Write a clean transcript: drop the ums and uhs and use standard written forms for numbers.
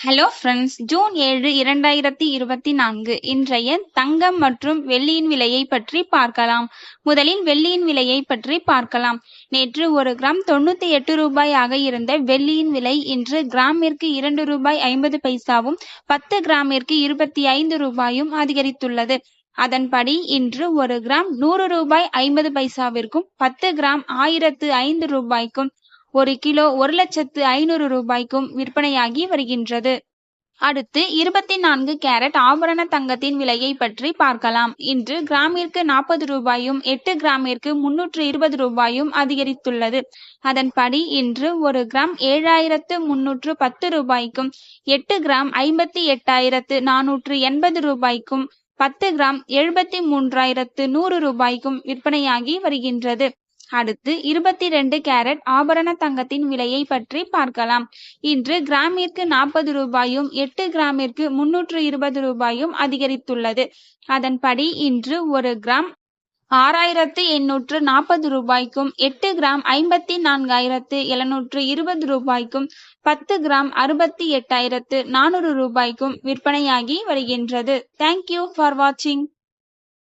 Hello friends, June 7 2024 இன்றைய தங்கம் மற்றும் வெள்ளியின் விலையை பற்றி பார்க்கலாம். முதலில் வெள்ளியின் விலையை பற்றி பார்க்கலாம். நேற்று ஒரு கிராம் 98 ரூபாயாக இருந்த வெள்ளியின் விலை இன்று கிராமிற்கு 2 ரூபாய் 50 பைசாவும் 10 கிராமிற்கு 25 ரூபாயும் அதிகரித்துள்ளது. அதன்படி இன்று ஒரு கிராம் 100 ரூபாய் 50 பைசாவிற்கும் 10 கிராம் 1005 ரூபாய்க்கும் 1 கிலோ 1,05,000 ரூபாய்க்கும் விற்பனையாகி வருகின்றது. அடுத்து 24 கேரட் ஆபரண தங்கத்தின் விலையை பற்றி பார்க்கலாம். இன்று கிராமிற்கு 40 ரூபாயும் 8 கிராமிற்கு 320 ரூபாயும் அதிகரித்துள்ளது. அதன்படி இன்று ஒரு கிராம் 7,310 ரூபாய்க்கும் 8 கிராம் 58,480 ரூபாய்க்கும் 10 கிராம் 73,100 ரூபாய்க்கும் விற்பனையாகி வருகின்றது. அடுத்து 22 கேரட் ஆபரண தங்கத்தின் விலையை பற்றி பார்க்கலாம். இன்று கிராமிற்கு 40 ரூபாயும் 8 கிராமிற்கு 320 ரூபாயும் அதிகரித்துள்ளது. அதன்படி இன்று ஒரு கிராம் 6,840 ரூபாய்க்கும் 8 கிராம் 54,720 ரூபாய்க்கும் 10 கிராம் 68,400 ரூபாய்க்கும் விற்பனையாகி வருகின்றது. தேங்க்யூ ஃபார் வாட்சிங்.